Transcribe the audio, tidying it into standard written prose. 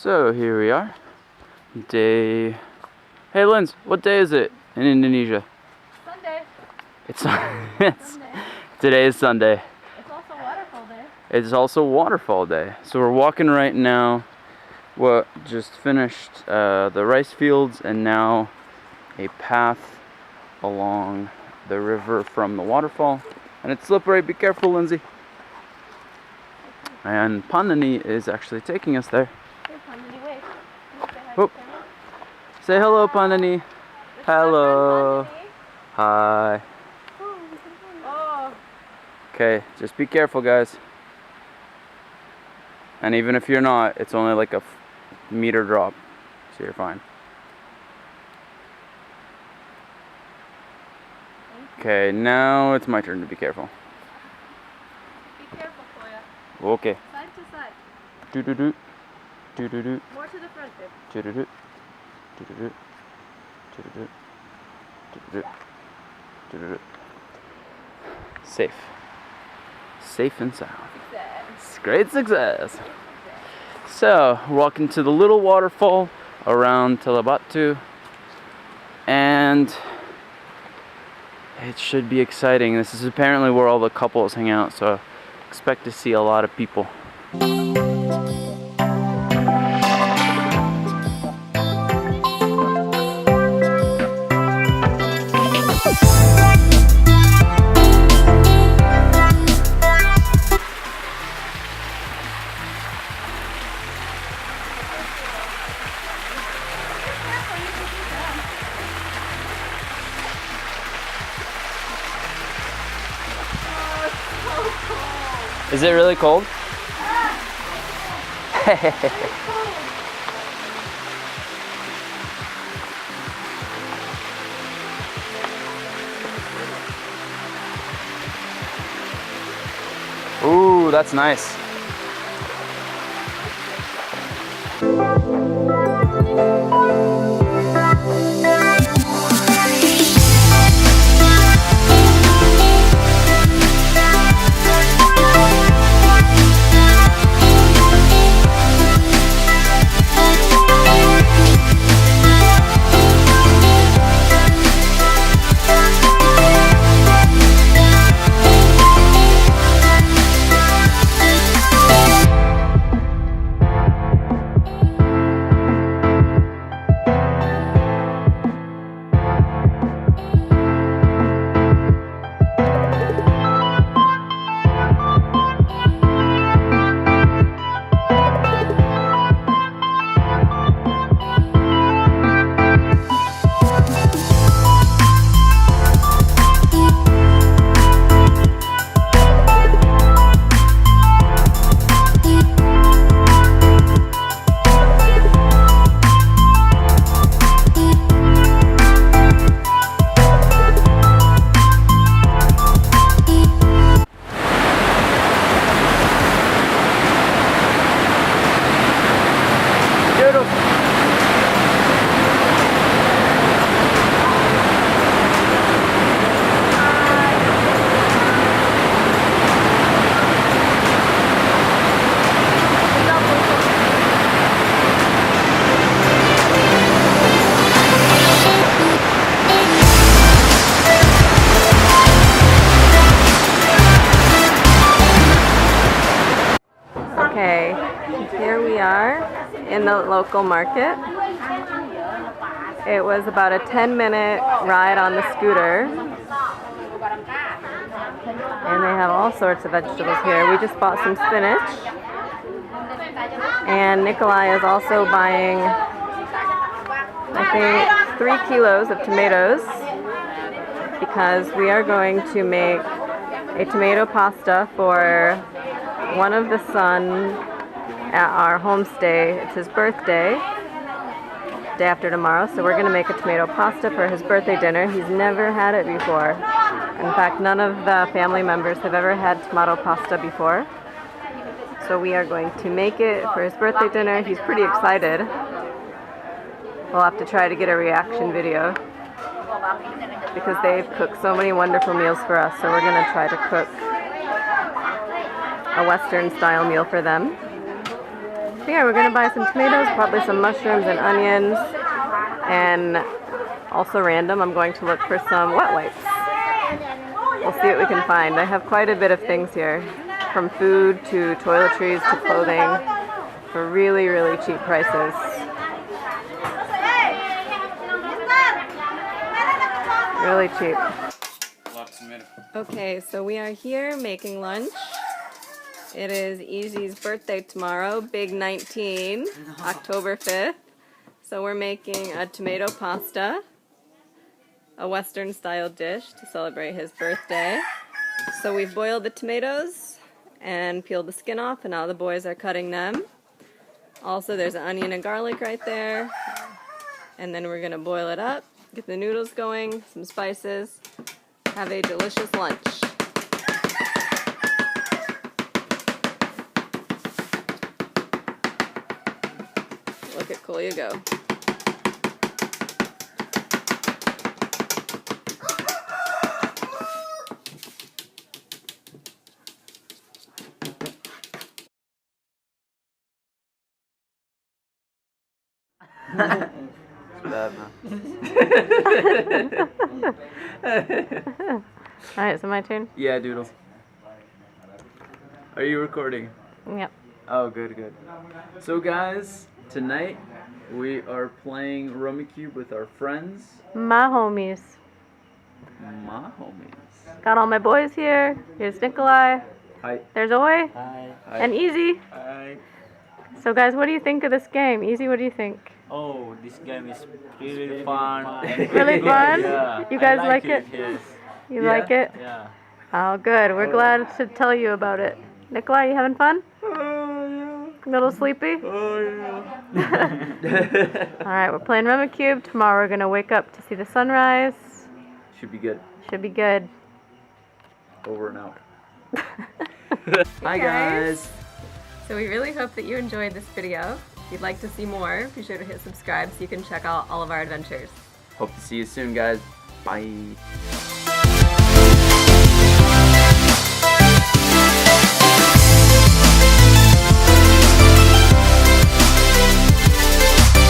So here we are. Day. Hey Linz, what day is it in Indonesia? Sunday. It's Sunday. Today is Sunday. It's also Waterfall Day. It's also Waterfall Day. So we're walking right now. What just finished the rice fields and now a path along the river from the waterfall. And it's slippery, be careful, Lindsay. And Pandani is actually taking us there. Here, Pandani, wave. Whoop. Say hello, Pandani. Hello. Hi. Oh. Okay, just be careful, guys. And even if you're not, it's only like a meter drop, so you're fine. Okay, now it's my turn to be careful. Be careful, Koya. Okay. Side to side. Do do do. Do do do. More to the front, babe. Do do do. Do do do. Do do do. Do do do. Do do do. Safe. Safe and sound. Success. Great success. So, we're walking to the little waterfall around Telebatu, and it should be exciting. This is apparently where all the couples hang out, so expect to see a lot of people. Is it really cold? Ooh, that's nice. Okay, here we are in the local market. It was about a 10-minute ride on the scooter. And they have all sorts of vegetables here. We just bought some spinach. And Nikolai is also buying, I think, 3 kilos of tomatoes because we are going to make a tomato pasta for one of the son at our homestay. It's his birthday, day after tomorrow, so we're going to make a tomato pasta for his birthday dinner. He's never had it before. In fact, none of the family members have ever had tomato pasta before. So we are going to make it for his birthday dinner. He's pretty excited. We'll have to try to get a reaction video because they've cooked so many wonderful meals for us, so we're going to try to cook a Western style meal for them. So yeah, we're gonna buy some tomatoes, probably some mushrooms and onions, and also random, I'm going to look for some wet wipes. We'll see what we can find. I have quite a bit of things here, from food to toiletries to clothing, for really, really cheap prices. Really cheap. Okay, so we are here making lunch. It is Easy's birthday tomorrow, big 19, October 5th. So we're making a tomato pasta, a Western style dish to celebrate his birthday. So we've boiled the tomatoes and peeled the skin off, and now the boys are cutting them. Also there's an onion and garlic right there. And then we're gonna boil it up, get the noodles going, some spices, have a delicious lunch. Look at Kolya go. It's bad, man. Alright, so my turn? Yeah, Doodle. Are you recording? Yep. Oh, good, good. So guys, tonight we are playing Rummy Cube with our friends. My homies. My homies. Got all my boys here. Here's Nikolai. Hi. There's Oi. Hi. And Easy. Hi. So guys, what do you think of this game? Easy, what do you think? Oh, this game is really fun. Really fun? Yeah. You guys I like it? Yes. You Yeah. like it? Yeah. Oh, good. We're glad to tell you about it. Nikolai, you having fun? Oh, A little sleepy? yeah. Oh, yeah. Alright, we're playing Rummy Cube. Tomorrow we're going to wake up to see the sunrise. Should be good. Should be good. Over and out. Hi guys. So we really hope that you enjoyed this video. If you'd like to see more, be sure to hit subscribe so you can check out all of our adventures. Hope to see you soon, guys. Bye.